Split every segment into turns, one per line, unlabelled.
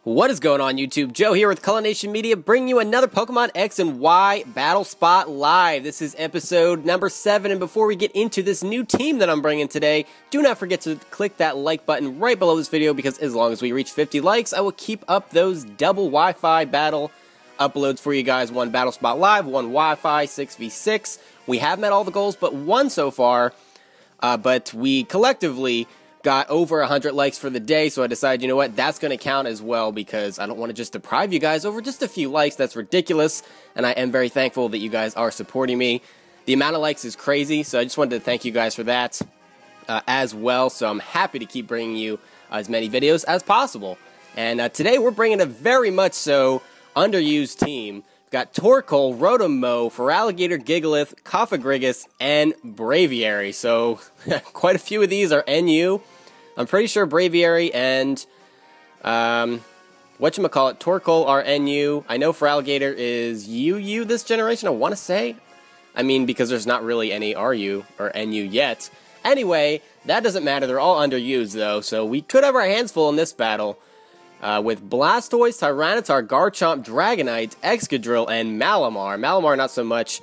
What is going on, YouTube? Joe here with Culination Media, bringing you another Pokemon X and Y Battle Spot Live. This is episode number 7, and before we get into this new team that I'm bringing today, do not forget to click that like button right below this video, because as long as we reach 50 likes, I will keep up those double Wi-Fi battle uploads for you guys. One Battle Spot Live, one Wi-Fi, 6v6. We have met all the goals but one so far, but we collectively got over 100 likes for the day, so I decided, you know what, that's going to count as well, because I don't want to just deprive you guys over just a few likes. That's ridiculous, and I am very thankful that you guys are supporting me. The amount of likes is crazy, so I just wanted to thank you guys for that as well, so I'm happy to keep bringing you as many videos as possible. And today we're bringing a very much so underused team. We've got Torkoal, Rotom-Mow, Feraligatr, Gigalith, Cofagrigus, and Braviary, so quite a few of these are NU. I'm pretty sure Braviary and, whatchamacallit, Torkoal are NU. I know Feraligatr is UU this generation, I want to say. I mean, because there's not really any RU or NU yet. Anyway, that doesn't matter, they're all underused though, so we could have our hands full in this battle. With Blastoise, Tyranitar, Garchomp, Dragonite, Excadrill, and Malamar. Malamar not so much.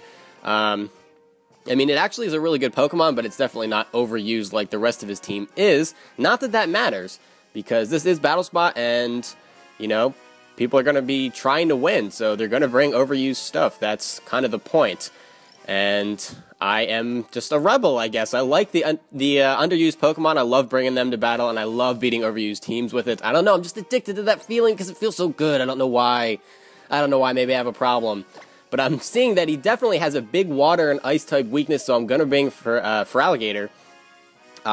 I mean, it actually is a really good Pokemon, but it's definitely not overused like the rest of his team is. Not that that matters, because this is Battle Spot, and, you know, people are going to be trying to win, so they're going to bring overused stuff. That's kind of the point. And I am just a rebel, I guess. I like the underused Pokemon. I love bringing them to battle, and I love beating overused teams with it. I don't know, I'm just addicted to that feeling because it feels so good. I don't know why. Maybe I have a problem. But I'm seeing that he definitely has a big water and ice type weakness, so I'm going to bring Feraligatr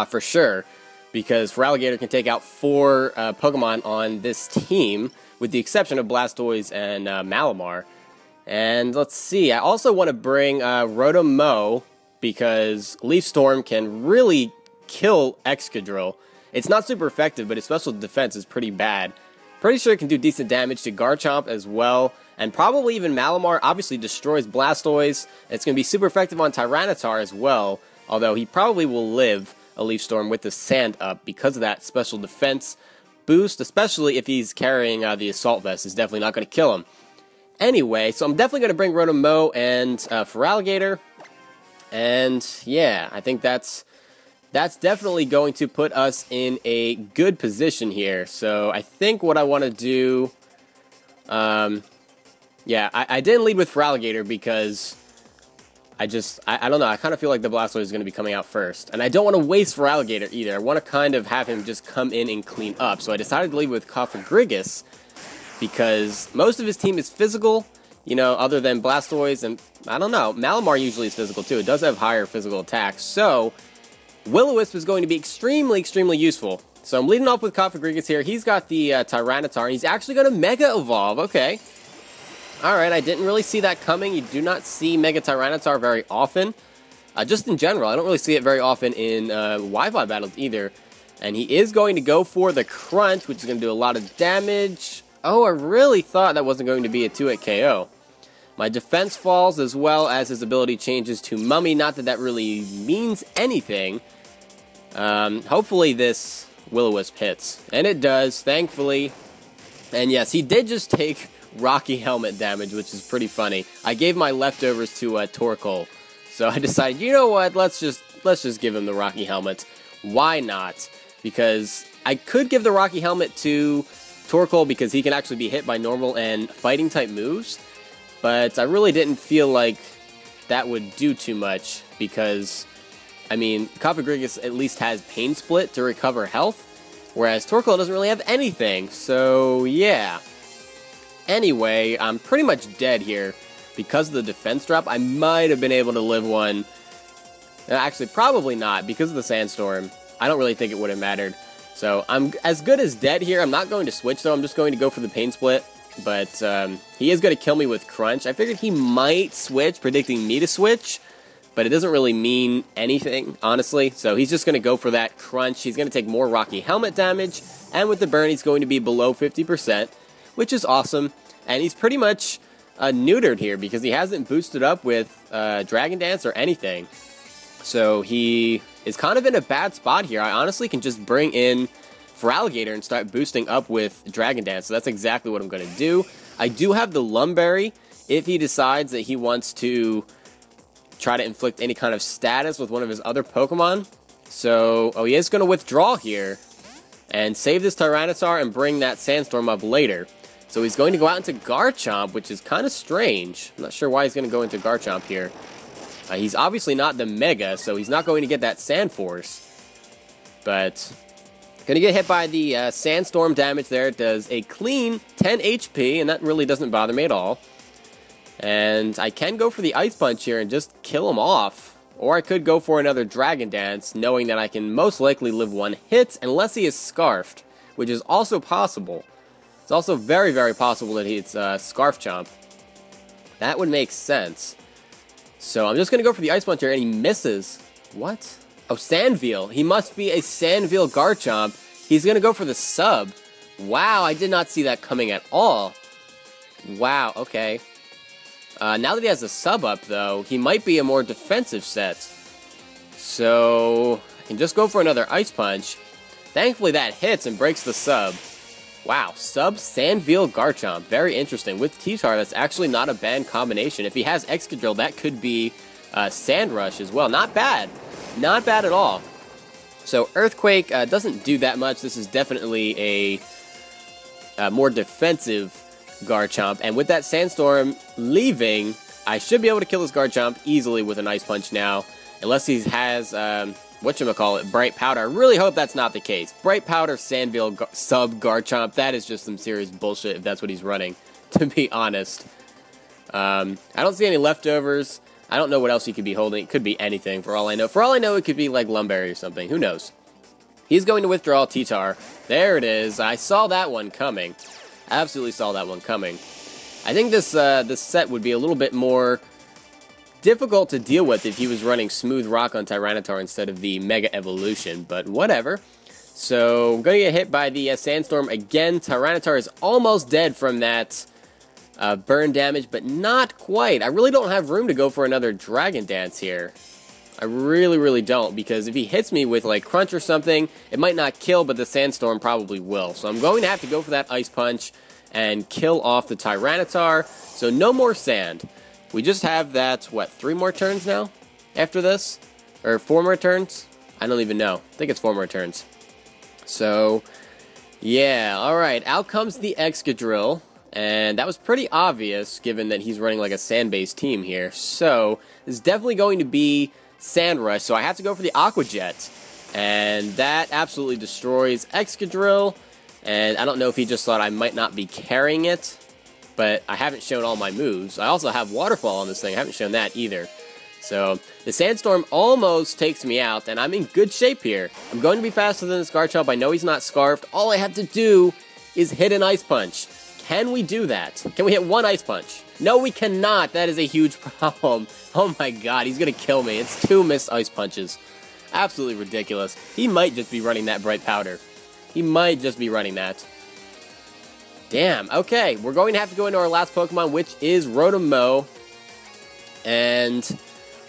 for sure, because Feraligatr can take out 4 Pokemon on this team, with the exception of Blastoise and Malamar. And let's see, I also want to bring Rotom-Mow, because Leaf Storm can really kill Excadrill. It's not super effective, but its special defense is pretty bad. Pretty sure it can do decent damage to Garchomp as well, and probably even Malamar. Obviously destroys Blastoise. It's going to be super effective on Tyranitar as well, although he probably will live a Leaf Storm with the Sand Up because of that special defense boost, especially if he's carrying the Assault Vest. It's definitely not going to kill him. Anyway, so I'm definitely going to bring Rotom-Mow and Feraligatr, and yeah, I think that's definitely going to put us in a good position here. So I think what I want to do, yeah, I didn't lead with Feraligatr because I don't know, I kind of feel like the Blastoise is going to be coming out first, and I don't want to waste Feraligatr either. I want to kind of have him just come in and clean up, so I decided to lead with Cofagrigus, because most of his team is physical, you know, other than Blastoise, and I don't know, Malamar usually is physical too. It does have higher physical attacks, so Will-O-Wisp is going to be extremely, extremely useful. So I'm leading off with Cofagrigus here. He's got the Tyranitar, and he's actually going to Mega Evolve. Okay. Alright, I didn't really see that coming. You do not see Mega Tyranitar very often. Just in general, I don't really see it very often in Wi-Fi battles either. And he is going to go for the Crunch, which is going to do a lot of damage. Oh, I really thought that wasn't going to be a 2-hit KO. My defense falls, as well as his ability changes to Mummy. Not that that really means anything. Hopefully this Will-O-Wisp hits. And it does, thankfully. And yes, he did just take Rocky Helmet damage, which is pretty funny. I gave my leftovers to Torkoal. So I decided, you know what, let's just give him the Rocky Helmet. Why not? Because I could give the Rocky Helmet to Torkoal because he can actually be hit by normal and fighting type moves, but I really didn't feel like that would do too much, because, I mean, Cofagrigus at least has Pain Split to recover health, whereas Torkoal doesn't really have anything, so yeah. Anyway, I'm pretty much dead here because of the defense drop. I might have been able to live one. Actually, probably not, because of the Sandstorm. I don't really think it would have mattered. So I'm as good as dead here. I'm not going to switch, though. I'm just going to go for the Pain Split. But he is going to kill me with Crunch. I figured he might switch, predicting me to switch. But it doesn't really mean anything, honestly. So he's just going to go for that Crunch. He's going to take more Rocky Helmet damage. And with the burn, he's going to be below 50%, which is awesome. And he's pretty much neutered here, because he hasn't boosted up with Dragon Dance or anything. So he is kind of in a bad spot here. I honestly can just bring in Feraligatr and start boosting up with Dragon Dance. So that's exactly what I'm going to do. I do have the Lumberry if he decides that he wants to try to inflict any kind of status with one of his other Pokemon. So, he is going to withdraw here and save this Tyranitar and bring that Sandstorm up later. So he's going to go out into Garchomp, which is kind of strange. I'm not sure why he's going to go into Garchomp here. He's obviously not the Mega, so he's not going to get that Sand Force. But going to get hit by the Sandstorm damage there. It does a clean 10 HP, and that really doesn't bother me at all. And I can go for the Ice Punch here and just kill him off. Or I could go for another Dragon Dance, knowing that I can most likely live one hit, unless he is Scarfed, which is also possible. It's also very, very possible that it's Scarf Chomp. That would make sense. So I'm just going to go for the Ice Punch here, and he misses. What? Oh, Sandveil. He must be a Sandveil Garchomp. He's going to go for the sub. Wow, I did not see that coming at all. Wow, okay. Now that he has a sub up, though, he might be a more defensive set. So I can just go for another Ice Punch. Thankfully, that hits and breaks the sub. Wow, sub Sandveil Garchomp. Very interesting. With T-Tar, that's actually not a bad combination. If he has Excadrill, that could be Sand Rush as well. Not bad. Not bad at all. So Earthquake doesn't do that much. This is definitely a more defensive Garchomp. And with that Sandstorm leaving, I should be able to kill this Garchomp easily with an Ice Punch now. Unless he has, whatchamacallit, Bright Powder. I really hope that's not the case. Bright Powder, Sandveil, sub Garchomp. That is just some serious bullshit if that's what he's running, to be honest. I don't see any leftovers. I don't know what else he could be holding. It could be anything, for all I know. For all I know, it could be like Lumberry or something. Who knows? He's going to withdraw T-Tar. There it is. I saw that one coming. Absolutely saw that one coming. I think this set would be a little bit more difficult to deal with if he was running Smooth Rock on Tyranitar instead of the Mega Evolution, but whatever. So, I'm going to get hit by the Sandstorm again. Tyranitar is almost dead from that burn damage, but not quite. I really don't have room to go for another Dragon Dance here. I really, really don't, because if he hits me with, like, Crunch or something, it might not kill, but the Sandstorm probably will. So I'm going to have to go for that Ice Punch and kill off the Tyranitar. So no more Sand. We just have that, what, 3 more turns now after this? Or 4 more turns? I don't even know. I think it's 4 more turns. So, yeah, alright. Out comes the Excadrill. And that was pretty obvious, given that he's running like a sand-based team here. So, this is definitely going to be Sand Rush, so I have to go for the Aqua Jet. And that absolutely destroys Excadrill. And I don't know if he just thought I might not be carrying it, but I haven't shown all my moves. I also have Waterfall on this thing. I haven't shown that either. So, the Sandstorm almost takes me out, and I'm in good shape here. I'm going to be faster than this Garchomp. I know he's not Scarfed. All I have to do is hit an Ice Punch. Can we do that? Can we hit 1 Ice Punch? No, we cannot. That is a huge problem. Oh my god, he's going to kill me. It's 2 missed Ice Punches. Absolutely ridiculous. He might just be running that Bright Powder. He might just be running that. Damn, okay. We're going to have to go into our last Pokemon, which is Rotom-Mow. And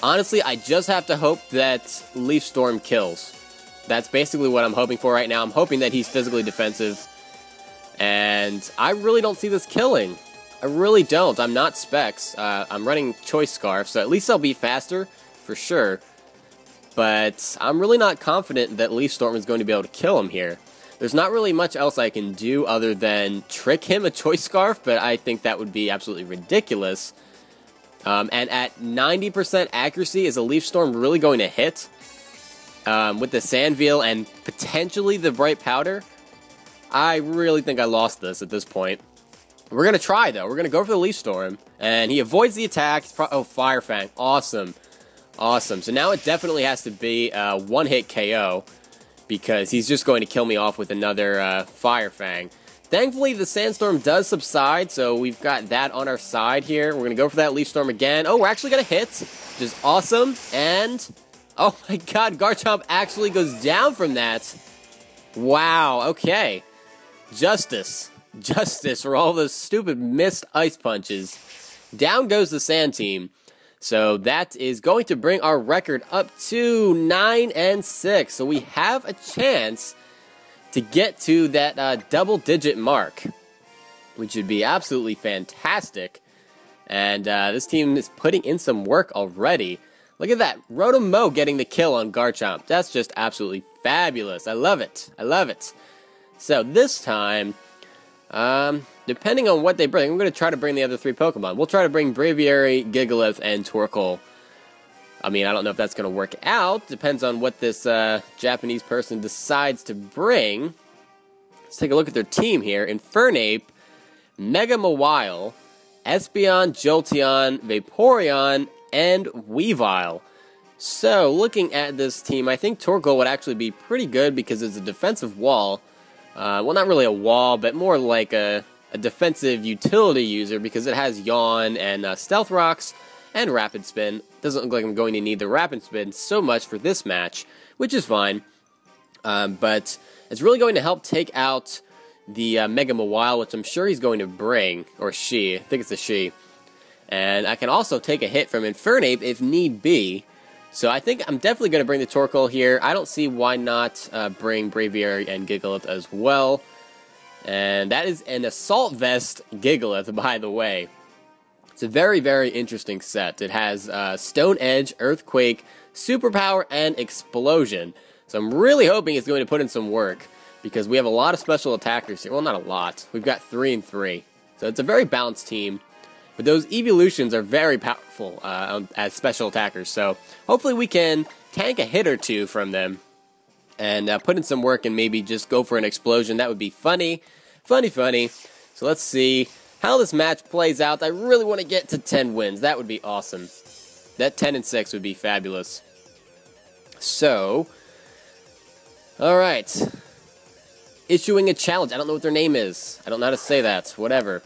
honestly, I just have to hope that Leaf Storm kills. That's basically what I'm hoping for right now. I'm hoping that he's physically defensive. And I really don't see this killing. I really don't. I'm not Specs. I'm running Choice Scarf, so at least I'll be faster, for sure. But I'm really not confident that Leaf Storm is going to be able to kill him here. There's not really much else I can do other than trick him a Choice Scarf, but I think that would be absolutely ridiculous. And at 90% accuracy, is a Leaf Storm really going to hit? With the Sandveil and potentially the Bright Powder? I really think I lost this at this point. We're going to try, though. We're going to go for the Leaf Storm. And he avoids the attack. Oh, Fire Fang. Awesome. Awesome. So now it definitely has to be a one-hit KO. Because he's just going to kill me off with another Fire Fang. Thankfully, the Sandstorm does subside. So we've got that on our side here. We're going to go for that Leaf Storm again. Oh, we're actually going to hit. Which is awesome. And, oh my god, Garchomp actually goes down from that. Wow, okay. Justice. Justice for all those stupid missed Ice Punches. Down goes the Sand Team. So that is going to bring our record up to 9-6. So we have a chance to get to that double-digit mark, which would be absolutely fantastic. And this team is putting in some work already. Look at that. Rotom-Mow getting the kill on Garchomp. That's just absolutely fabulous. I love it. I love it. So this time, depending on what they bring, I'm going to try to bring the other 3 Pokemon. We'll try to bring Braviary, Gigalith, and Torkoal. I mean, I don't know if that's going to work out. Depends on what this Japanese person decides to bring. Let's take a look at their team here. Infernape, Mega Mawile, Espeon, Jolteon, Vaporeon, and Weavile. So, looking at this team, I think Torkoal would actually be pretty good because it's a defensive wall. Well, not really a wall, but more like a defensive utility user because it has Yawn and Stealth Rocks and Rapid Spin. Doesn't look like I'm going to need the Rapid Spin so much for this match, which is fine. But it's really going to help take out the Mega Mawile, which I'm sure he's going to bring, or she. I think it's a she. And I can also take a hit from Infernape if need be. So I think I'm definitely going to bring the Torkoal here. I don't see why not bring Braviary and Gigalith as well. And that is an Assault Vest Gigalith, by the way. It's a very, very interesting set. It has Stone Edge, Earthquake, Superpower, and Explosion. So I'm really hoping it's going to put in some work, because we have a lot of special attackers here. Well, not a lot. We've got 3 and 3. So it's a very balanced team. But those evolutions are very powerful as special attackers. So hopefully we can tank a hit or 2 from them and put in some work and maybe just go for an explosion. That would be funny. Funny, funny. So let's see how this match plays out. I really want to get to 10 wins. That would be awesome. That 10 and 6 would be fabulous. So, alright. Issuing a challenge. I don't know what their name is. I don't know how to say that. Whatever.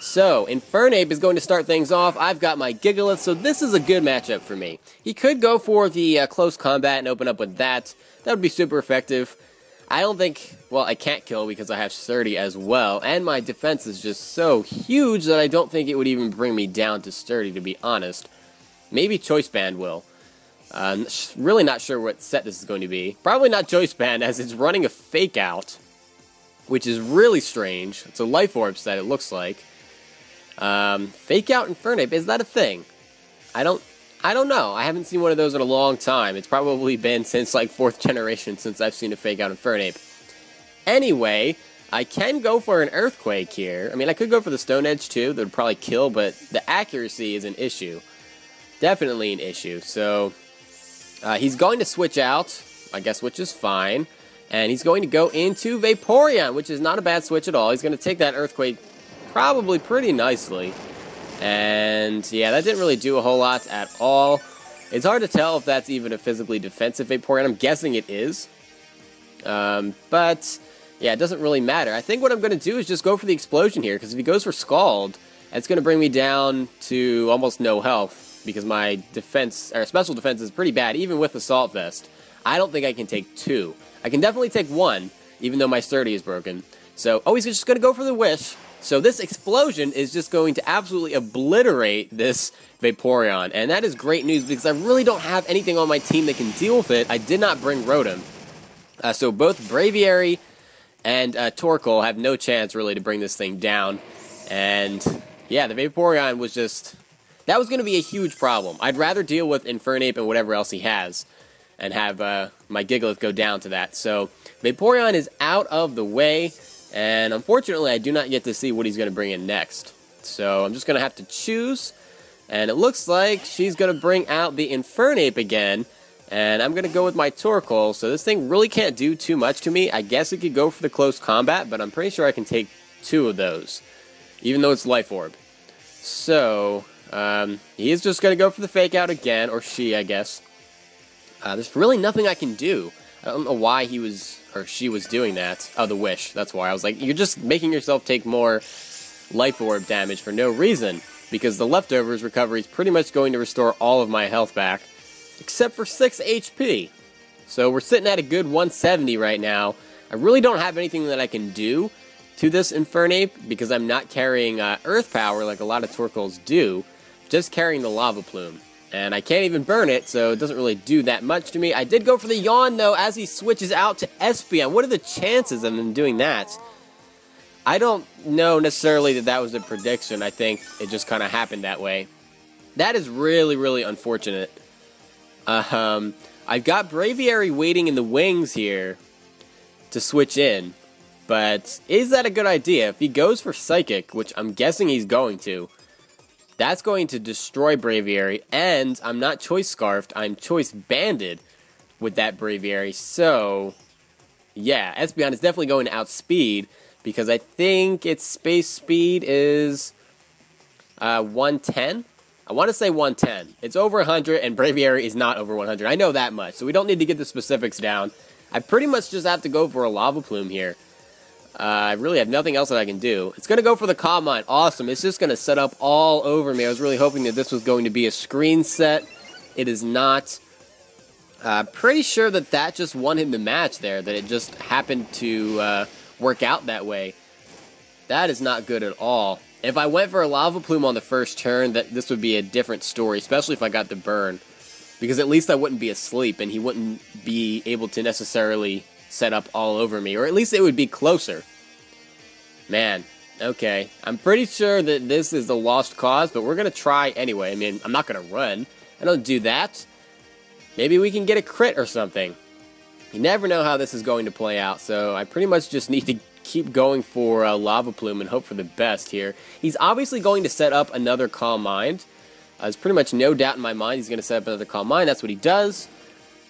So, Infernape is going to start things off. I've got my Gigalith, so this is a good matchup for me. He could go for the close combat and open up with that. That would be super effective. I don't think, well, I can't kill because I have Sturdy as well, and my defense is just so huge that I don't think it would even bring me down to Sturdy, to be honest. Maybe Choice Band will. Really not sure what set this is going to be. Probably not Choice Band, as it's running a Fake Out, which is really strange. It's a Life Orb set, it looks like. Fake Out Infernape, is that a thing? I don't know. I haven't seen one of those in a long time. It's probably been since like 4th generation since I've seen a Fake Out Infernape. Anyway, I can go for an Earthquake here. I mean, I could go for the Stone Edge too. That would probably kill, but the accuracy is an issue. Definitely an issue. So, he's going to switch out, I guess, which is fine. And he's going to go into Vaporeon, which is not a bad switch at all. He's going to take that Earthquake probably pretty nicely. And yeah, that didn't really do a whole lot at all. It's hard to tell if that's even a physically defensive Vaporeon. I'm guessing it is. But yeah, it doesn't really matter. I think what I'm going to do is just go for the Explosion here, because if he goes for Scald, it's going to bring me down to almost no health, because my defense, or special defense, is pretty bad, even with Assault Vest. I don't think I can take 2. I can definitely take 1, even though my Sturdy is broken. So, oh, he's just going to go for the Wish. So this Explosion is just going to absolutely obliterate this Vaporeon. And that is great news because I really don't have anything on my team that can deal with it. I did not bring Rotom. So both Braviary and Torkoal have no chance really to bring this thing down. And yeah, the Vaporeon was just... that was going to be a huge problem. I'd rather deal with Infernape and whatever else he has and have my Gigalith go down to that. So Vaporeon is out of the way. And unfortunately, I do not get to see what he's going to bring in next. So I'm just going to have to choose. And it looks like she's going to bring out the Infernape again. And I'm going to go with my Torkoal. So this thing really can't do too much to me. I guess it could go for the close combat, but I'm pretty sure I can take 2 of those. Even though it's Life Orb. So, he is just going to go for the Fake Out again. Or she, I guess. There's really nothing I can do. I don't know why he was... or she was doing that. Oh, the Wish. That's why. I was like, you're just making yourself take more Life Orb damage for no reason. Because the Leftovers recovery is pretty much going to restore all of my health back. Except for 6 HP. So we're sitting at a good 170 right now. I really don't have anything that I can do to this Infernape. Because I'm not carrying Earth Power like a lot of Torkoals do. Just carrying the Lava Plume. And I can't even burn it, so it doesn't really do that much to me. I did go for the yawn, though, as he switches out to Espeon. What are the chances of him doing that? I don't know necessarily that was a prediction. I think it just kind of happened that way. That is really, really unfortunate. I've got Braviary waiting in the wings here to switch in. But is that a good idea? If he goes for Psychic, which I'm guessing he's going to, that's going to destroy Braviary, and I'm not Choice Scarfed, I'm Choice Banded with that Braviary, so yeah, Espeon is definitely going to outspeed, because I think its space speed is 110? I want to say 110. It's over 100, and Braviary is not over 100. I know that much, so we don't need to get the specifics down. I pretty much just have to go for a Lava Plume here. I really have nothing else that I can do. It's going to go for the Calm Mind. Awesome. It's just going to set up all over me. I was really hoping that this was going to be a screen set. It is not. Pretty sure that just won him the match there. That it just happened to work out that way. That is not good at all. If I went for a Lava Plume on the first turn, this would be a different story. Especially if I got the burn. Because at least I wouldn't be asleep. And he wouldn't be able to necessarily set up all over me, or at least it would be closer. Man, okay. I'm pretty sure that this is a lost cause, but we're going to try anyway. I mean, I'm not going to run. I don't do that. Maybe we can get a crit or something. You never know how this is going to play out, so I pretty much just need to keep going for a Lava Plume and hope for the best here. He's obviously going to set up another Calm Mind. There's pretty much no doubt in my mind he's going to set up another Calm Mind. That's what he does.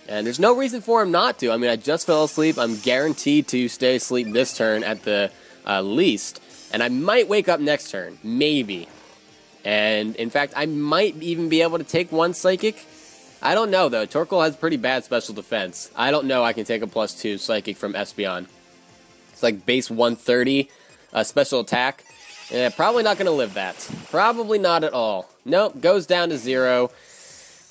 And there's no reason for him not to. I mean, I just fell asleep. I'm guaranteed to stay asleep this turn at the least. And I might wake up next turn. Maybe. And, in fact, I might even be able to take one Psychic. I don't know, though. Torkoal has pretty bad special defense. I don't know I can take a +2 Psychic from Espeon. It's like base 130 special attack. Yeah, probably not going to live that. Probably not at all. Nope, goes down to 0.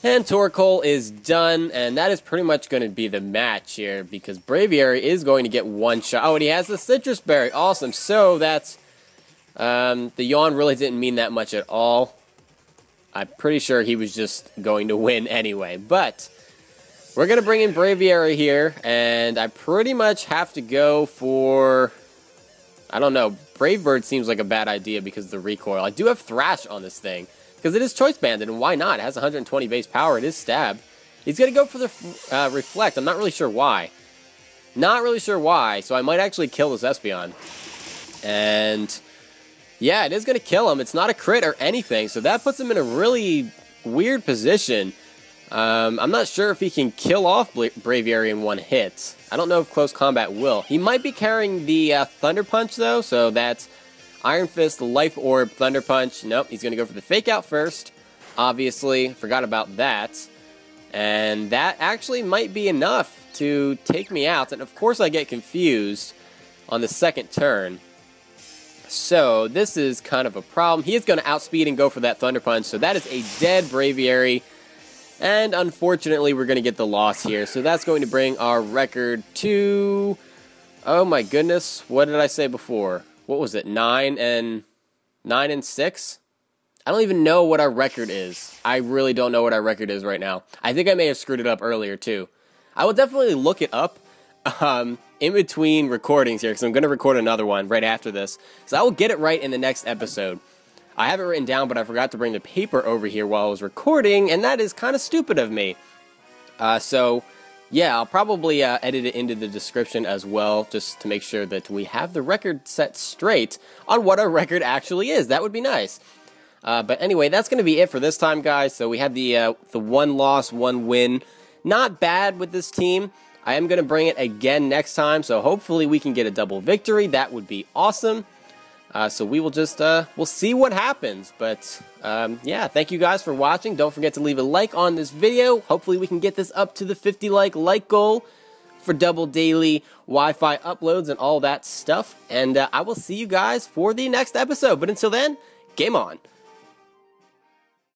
And Torkoal is done, and that is pretty much going to be the match here, because Braviary is going to get one shot. Oh, and he has the Citrus Berry. Awesome. So that's, the yawn really didn't mean that much at all. I'm pretty sure he was just going to win anyway. But we're going to bring in Braviary here, and I pretty much have to go for, I don't know, Brave Bird seems like a bad idea because of the recoil. I do have Thrash on this thing. Because it is Choice Banded, and why not? It has 120 base power. It is Stab. He's going to go for the Reflect. I'm not really sure why. Not really sure why, so I might actually kill this Espeon. And, yeah, it is going to kill him. It's not a crit or anything, so that puts him in a really weird position. I'm not sure if he can kill off Braviary in one hit. I don't know if Close Combat will. He might be carrying the Thunder Punch, though, so that's Iron Fist, Life Orb, Thunder Punch. Nope, he's going to go for the Fake Out first. Obviously, forgot about that. And that actually might be enough to take me out. And of course I get confused on the second turn. So this is kind of a problem. He is going to outspeed and go for that Thunder Punch. So that is a dead Braviary. And unfortunately, we're going to get the loss here. So that's going to bring our record to... Oh my goodness, what did I say before? What was it, 9 and 6? I don't even know what our record is. I really don't know what our record is right now. I think I may have screwed it up earlier, too. I will definitely look it up in between recordings here, because I'm going to record another one right after this. So I will get it right in the next episode. I have it written down, but I forgot to bring the paper over here while I was recording, and that is kind of stupid of me. So... yeah, I'll probably edit it into the description as well, just to make sure that we have the record set straight on what our record actually is. That would be nice. But anyway, that's going to be it for this time, guys. So we have the 1 loss, 1 win. Not bad with this team. I am going to bring it again next time, so hopefully we can get a double victory. That would be awesome. So we will just, we'll see what happens. But, yeah, thank you guys for watching. Don't forget to leave a like on this video. Hopefully we can get this up to the 50 like goal for double daily Wi-Fi uploads and all that stuff. And I will see you guys for the next episode. But until then, game on.